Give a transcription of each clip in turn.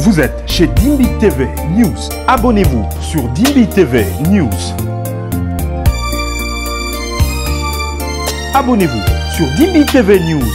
Vous êtes chez Dimbi TV News. Abonnez-vous sur Dimbi TV News. Abonnez-vous sur Dimbi TV News.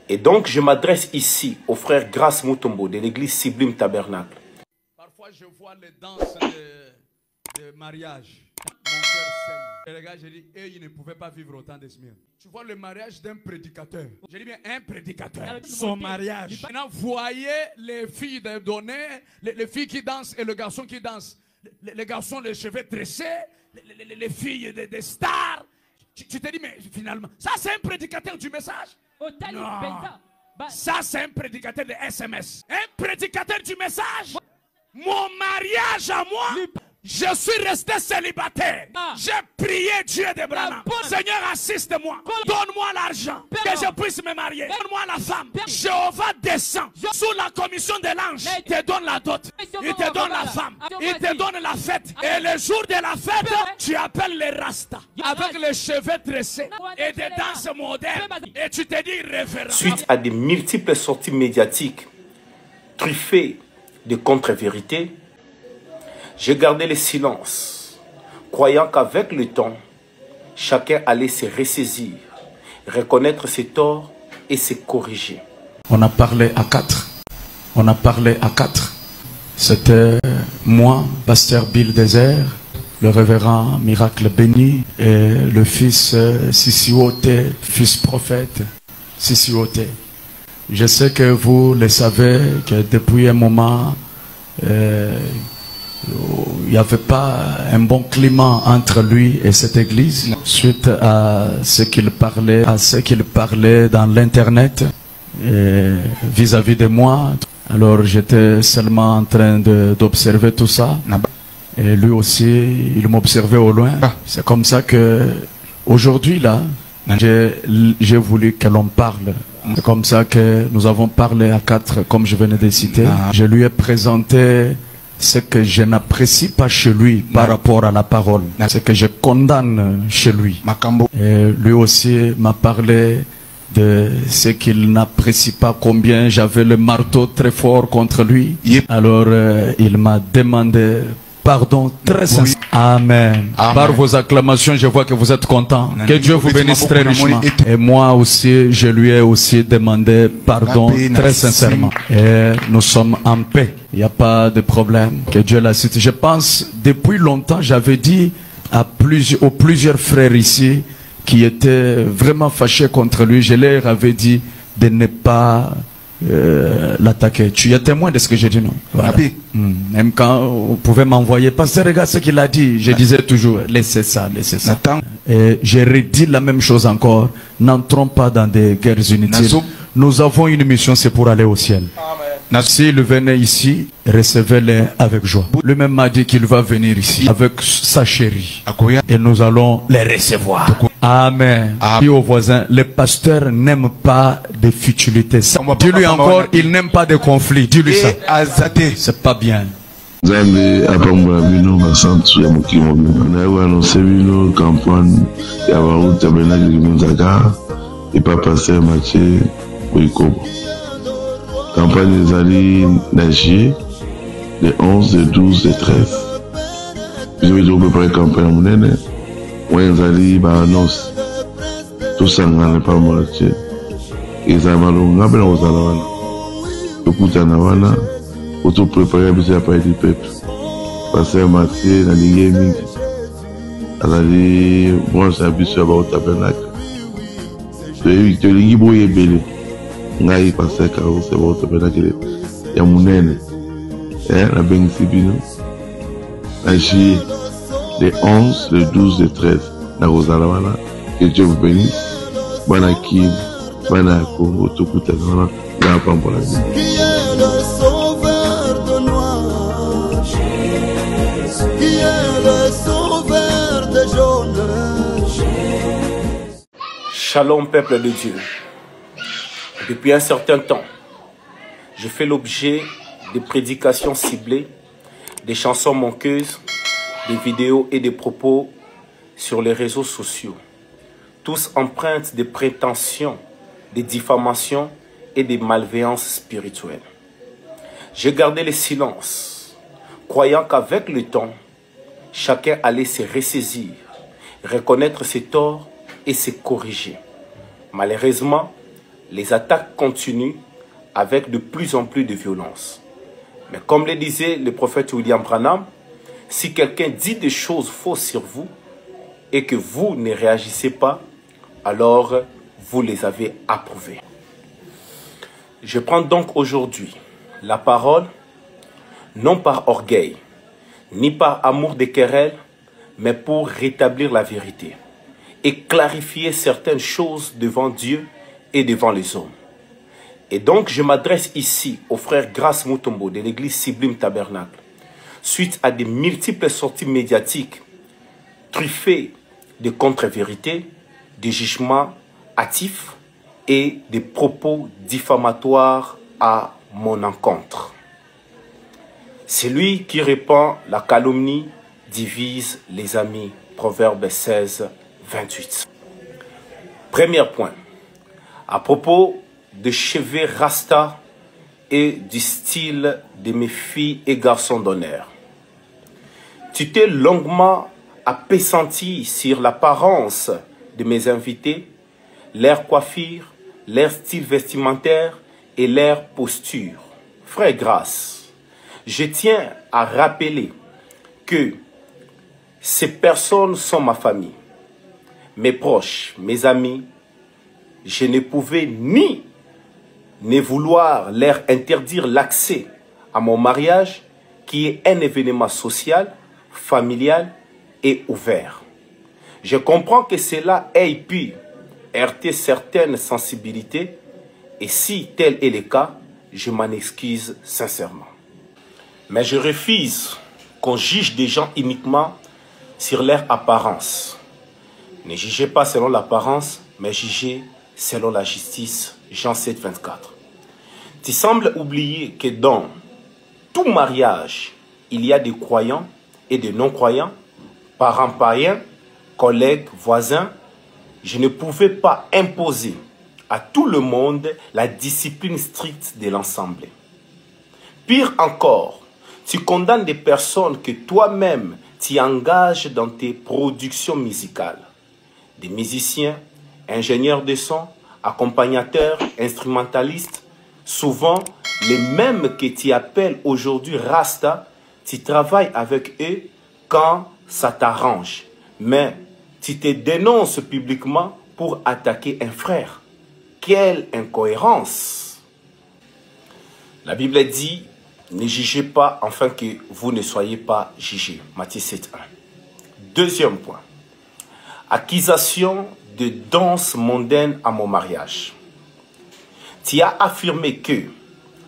Et donc, je m'adresse ici au frère Grace Mutombo de l'église Sublime Tabernacle. Parfois, je vois les danses de mariage. Mon cœur saigne. Et les gars, je dis, ils ne pouvaient pas vivre autant de semaines. Tu vois le mariage d'un prédicateur. Je dis bien un prédicateur. Son mariage. Maintenant, voyez les filles donner, les filles qui dansent et le garçon qui danse. Les garçons, les cheveux tressés, les filles des stars. Tu te dis, mais finalement, ça c'est un prédicateur du message? Non. Ça c'est un prédicateur de SMS. Un prédicateur du message. Mon mariage à moi, je suis resté célibataire. J'ai prié Dieu de Branham. Seigneur, assiste-moi. Donne-moi l'argent que je puisse me marier. Donne-moi la femme. Jéhovah descend sous la commission de l'ange. Il te donne la dot. Il te donne la femme. Il te donne la fête. Et le jour de la fête, tu appelles les rastas avec les cheveux tressés et des danses modernes. Et tu te dis révérend. Suite à des multiples sorties médiatiques truffées de contre-vérités, j'ai gardé le silence, croyant qu'avec le temps, chacun allait se ressaisir, reconnaître ses torts et se corriger. On a parlé à quatre. On a parlé à quatre. C'était moi, pasteur Bill Désert, le révérend Miracle Béni et le fils Sissiote, fils prophète Sissiote. Je sais que vous le savez que depuis un moment, il n'y avait pas un bon climat entre lui et cette église suite à ce qu'il parlait, dans l'internet vis-à-vis de moi. Alors j'étais seulement en train d'observer tout ça. Et lui aussi, il m'observait au loin. C'est comme ça que aujourd'hui là, j'ai voulu que l'on parle. C'est comme ça que nous avons parlé à quatre, comme je venais de citer. Je lui ai présenté ce que je n'apprécie pas chez lui par rapport à la parole, ce que je condamne chez lui. Et lui aussi m'a parlé de ce qu'il n'apprécie pas, combien j'avais le marteau très fort contre lui. Alors il m'a demandé pardon très sincèrement. Amen. Amen. Par vos acclamations, je vois que vous êtes contents. Que Dieu vous bénisse très richement. Et moi aussi, je lui ai aussi demandé pardon très sincèrement. Et nous sommes en paix. Il n'y a pas de problème. Que Dieu la cite. Je pense, depuis longtemps, j'avais dit aux plusieurs frères ici qui étaient vraiment fâchés contre lui, je leur avais dit de ne pas l'attaquer. Tu es témoin de ce que j'ai dit, non? Voilà. Même quand vous pouvez m'envoyer, parce que regarde ce qu'il a dit, je disais toujours, laissez ça, laissez ça. Et j'ai redit la même chose encore, n'entrons pas dans des guerres inutiles. Nous avons une mission, c'est pour aller au ciel. S'il venait ici, recevez-le avec joie. Lui-même m'a dit qu'il va venir ici avec sa chérie. Et nous allons les recevoir. Amen. Dis aux voisins, le pasteur n'aime pas de futilité. Dis-lui encore, il n'aime pas de conflit. Dis-lui ça. C'est pas bien. Nzambe apambola bino basantu ya mokimo bino naye annoncé bino campagne ya baruta tabernacle limunzaka et pas pasteur Mathieu Boykobo. Campagne ezali na juillet le 11, le 12, le 13. Biso bizo préparer campagne ya monene oyo ezali baannonce tosangana pambola te ezala malonga mpe na kozala wana tokutana wana pour préparer biso ya paye du peuple. Pasteur Mathieu nalingi ye mingi azali branche ya biso ya baruta tabernacle tolingi boye ebele ngai pasteur Carlos ya baruta tabernacle ya monene nabengisi bino na juillet le 11, le 12, le 13 na kozala wana. Que Dieu vous bénisse. Bana Kivu, bana Congo, tokutana wana na pambola bino. Shalom peuple de Dieu. Depuis un certain temps, je fais l'objet de prédications ciblées, des chansons manqueuses, des vidéos et des propos sur les réseaux sociaux, tous empreintes de prétentions, de diffamations et de malveillances spirituelles. J'ai gardé le silence, croyant qu'avec le temps, chacun allait se ressaisir, reconnaître ses torts et se corriger. Malheureusement, les attaques continuent avec de plus en plus de violence. Mais comme le disait le prophète William Branham, si quelqu'un dit des choses fausses sur vous et que vous ne réagissez pas, alors vous les avez approuvées. Je prends donc aujourd'hui la parole, non par orgueil, ni par amour des querelles, mais pour rétablir la vérité et clarifier certaines choses devant Dieu et devant les hommes. Et donc, je m'adresse ici au frère Grace Mutombo de l'église Sublime Tabernacle, suite à des multiples sorties médiatiques truffées de contre-vérités, de jugements hâtifs et des propos diffamatoires à mon encontre. Celui qui répand la calomnie divise les amis. Proverbe 16, 28. Premier point. À propos de cheveux rasta et du style de mes filles et garçons d'honneur. Tu t'es longuement appesanti sur l'apparence de mes invités, leur coiffure, leur style vestimentaire et leur posture. Frère Grace, je tiens à rappeler que ces personnes sont ma famille, mes proches, mes amis. Je ne pouvais ni ne vouloir leur interdire l'accès à mon mariage, qui est un événement social, familial et ouvert. Je comprends que cela ait pu heurter certaines sensibilités, et si tel est le cas, je m'en excuse sincèrement. Mais je refuse qu'on juge des gens uniquement sur leur apparence. Ne jugez pas selon l'apparence, mais jugez selon la justice. Jean 7, 24. Tu sembles oublier que dans tout mariage, il y a des croyants et des non-croyants, parents païens, collègues, voisins. Je ne pouvais pas imposer à tout le monde la discipline stricte de l'ensemble. Pire encore, tu condamnes des personnes que toi-même t'y engages dans tes productions musicales. Des musiciens, ingénieurs de son, accompagnateurs, instrumentalistes, souvent les mêmes que tu appelles aujourd'hui Rasta, tu travailles avec eux quand ça t'arrange. Mais tu te dénonces publiquement pour attaquer un frère. Quelle incohérence! La Bible dit, ne jugez pas afin que vous ne soyez pas jugés. Matthieu 7, 1. Deuxième point. Accusation de danse mondaine à mon mariage. Tu as affirmé que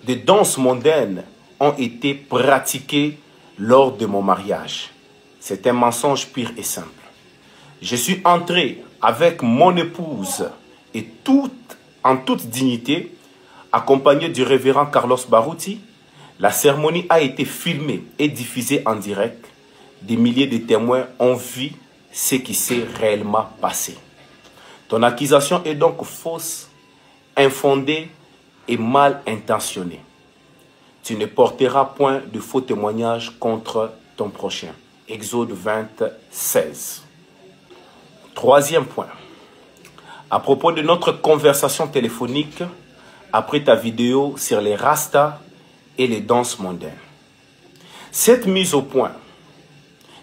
des danses mondaines ont été pratiquées lors de mon mariage. C'est un mensonge pur et simple. Je suis entré avec mon épouse et en toute dignité, accompagné du révérend Carlos Baruti. La cérémonie a été filmée et diffusée en direct. Des milliers de témoins ont vu ce qui s'est réellement passé. Ton accusation est donc fausse, infondée et mal intentionnée. Tu ne porteras point de faux témoignages contre ton prochain. Exode 20, 16. Troisième point. À propos de notre conversation téléphonique, après ta vidéo sur les rastas et les danses mondaines. Cette mise au point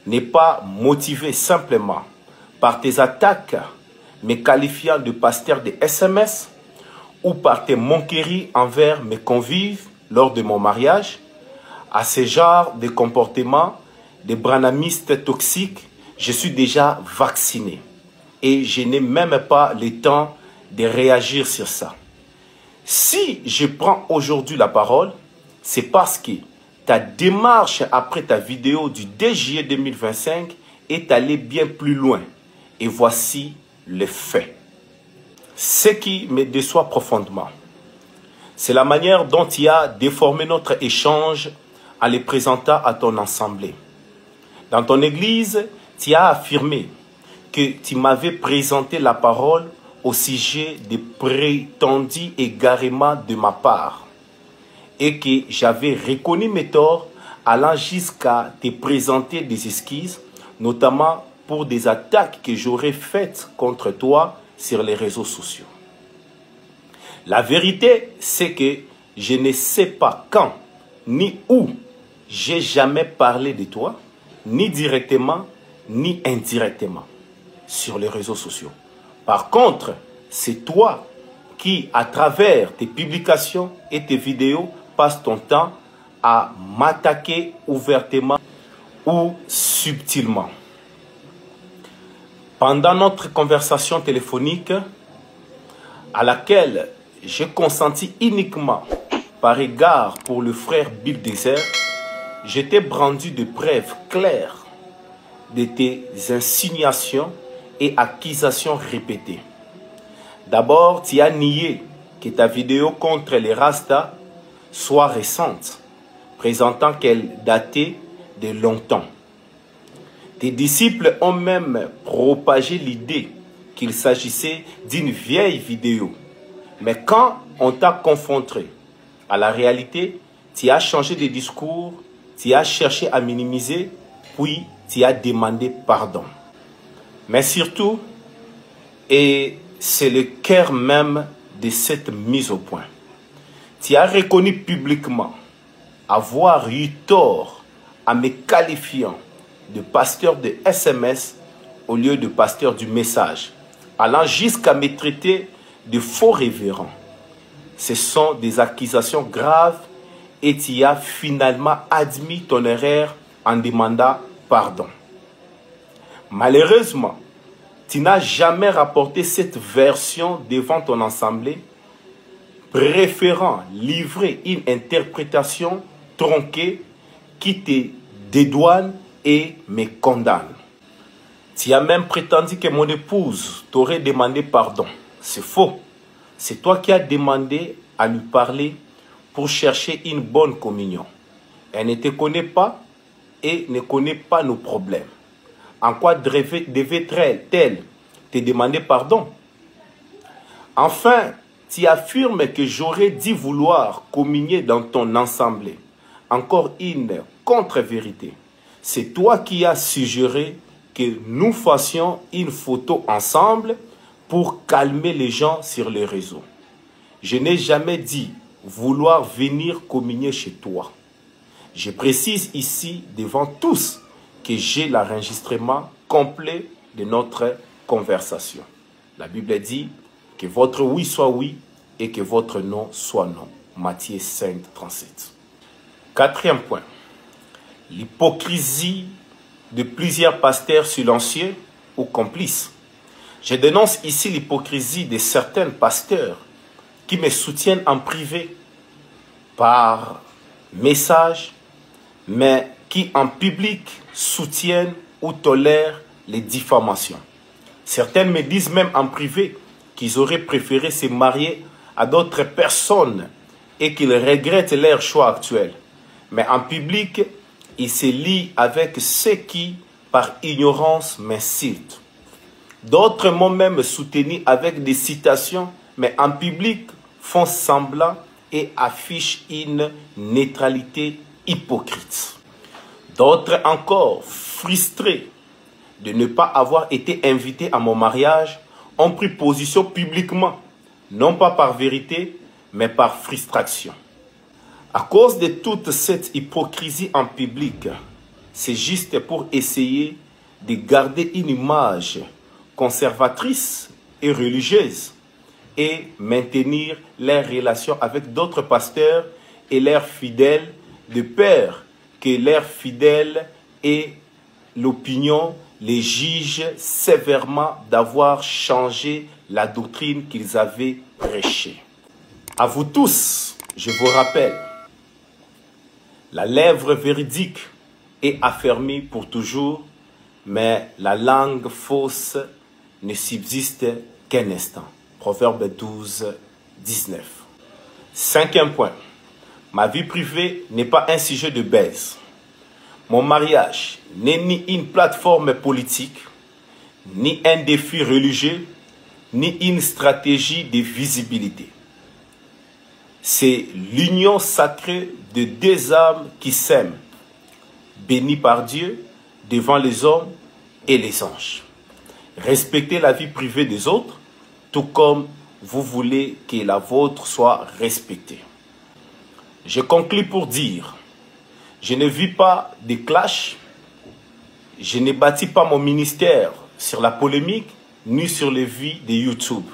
n'est pas motivée simplement par tes attaques me qualifiant de pasteur de SMS ou par tes moqueries envers mes convives lors de mon mariage. À ce genre de comportement des branhamistes toxiques, je suis déjà vacciné et je n'ai même pas le temps de réagir sur ça. Si je prends aujourd'hui la parole, c'est parce que ta démarche après ta vidéo du 2 juillet 2025 est allée bien plus loin. Et voici les faits. Ce qui me déçoit profondément, c'est la manière dont tu as déformé notre échange en les présentant à ton assemblée. Dans ton église, tu as affirmé que tu m'avais présenté la parole au sujet des prétendus égarements de ma part et que j'avais reconnu mes torts allant jusqu'à te présenter des excuses, notamment pour des attaques que j'aurais faites contre toi sur les réseaux sociaux. La vérité, c'est que je ne sais pas quand ni où j'ai jamais parlé de toi, ni directement, ni indirectement, sur les réseaux sociaux. Par contre, c'est toi qui, à travers tes publications et tes vidéos, passes ton temps à m'attaquer ouvertement ou subtilement. Pendant notre conversation téléphonique, à laquelle j'ai consenti uniquement par égard pour le frère Bill Desert, je t'ai brandi de preuves claires de tes insinuations et accusations répétées. D'abord, tu as nié que ta vidéo contre les Rastas soit récente, présentant qu'elle datait de longtemps. Tes disciples ont même propagé l'idée qu'il s'agissait d'une vieille vidéo. Mais quand on t'a confronté à la réalité, tu as changé de discours, tu as cherché à minimiser, puis tu as demandé pardon. Mais surtout, et c'est le cœur même de cette mise au point, tu as reconnu publiquement avoir eu tort en me qualifiant de pasteur de SMS au lieu de pasteur du message, allant jusqu'à me traiter de faux révérend. Ce sont des accusations graves et tu as finalement admis ton erreur en demandant pardon. Malheureusement, tu n'as jamais rapporté cette version devant ton assemblée, préférant livrer une interprétation tronquée qui te dédouane et me condamne. Tu as même prétendu que mon épouse t'aurait demandé pardon. C'est faux. C'est toi qui as demandé à lui parler pour chercher une bonne communion. Elle ne te connaît pas et ne connaît pas nos problèmes. En quoi devait-elle te demander pardon? Enfin, tu affirmes que j'aurais dû vouloir communier dans ton assemblée. Encore une contre-vérité. C'est toi qui as suggéré que nous fassions une photo ensemble pour calmer les gens sur les réseaux. Je n'ai jamais dit vouloir venir communier chez toi. Je précise ici devant tous que j'ai l'enregistrement complet de notre conversation. La Bible dit que votre oui soit oui et que votre non soit non. Matthieu 5, 37. Quatrième point. L'hypocrisie de plusieurs pasteurs silencieux ou complices. Je dénonce ici l'hypocrisie de certains pasteurs qui me soutiennent en privé par message, mais qui en public soutiennent ou tolèrent les diffamations. Certains me disent même en privé qu'ils auraient préféré se marier à d'autres personnes et qu'ils regrettent leur choix actuel. Mais en public, ils se lient avec ceux qui, par ignorance, m'insultent. D'autres m'ont même soutenu avec des citations, mais en public font semblant et affichent une neutralité hypocrite. D'autres encore, frustrés de ne pas avoir été invités à mon mariage, ont pris position publiquement, non pas par vérité, mais par frustration. À cause de toute cette hypocrisie en public, c'est juste pour essayer de garder une image conservatrice et religieuse et maintenir leurs relations avec d'autres pasteurs et leurs fidèles, de peur que leurs fidèles et l'opinion les jugent sévèrement d'avoir changé la doctrine qu'ils avaient prêchée. À vous tous, je vous rappelle, la lèvre véridique est affermie pour toujours, mais la langue fausse ne subsiste qu'un instant. Proverbe 12, 19. Cinquième point. Ma vie privée n'est pas un sujet de baise. Mon mariage n'est ni une plateforme politique, ni un défi religieux, ni une stratégie de visibilité. C'est l'union sacrée de deux âmes qui s'aiment, bénies par Dieu devant les hommes et les anges. Respectez la vie privée des autres, tout comme vous voulez que la vôtre soit respectée. Je conclus pour dire, je ne vis pas de clash, je ne bâtis pas mon ministère sur la polémique, ni sur les vies de YouTube.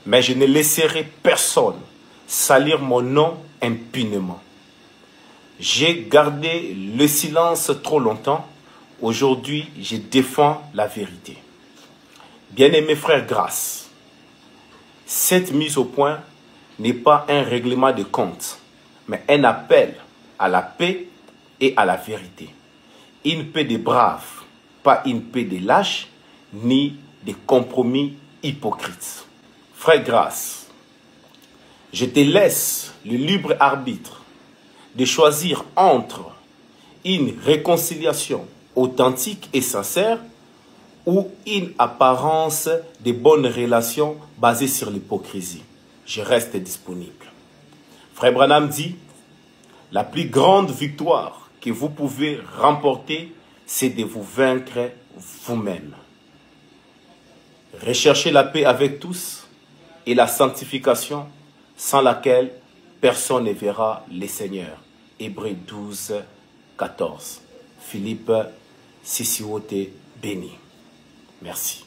Mais je ne laisserai personne salir mon nom impunément. J'ai gardé le silence trop longtemps. Aujourd'hui, je défends la vérité. Bien-aimés frères, grâce. Cette mise au point n'est pas un règlement de compte, mais un appel à la paix et à la vérité. Une paix des braves, pas une paix des lâches, ni des compromis hypocrites. Frère grâce, je te laisse le libre arbitre de choisir entre une réconciliation authentique et sincère ou une apparence de bonnes relations basées sur l'hypocrisie. Je reste disponible. Frère Branham dit, la plus grande victoire que vous pouvez remporter, c'est de vous vaincre vous-même. Recherchez la paix avec tous et la sanctification sans laquelle personne ne verra le Seigneur. Hébreux 12, 14. Philippe Sissiote béni. Merci.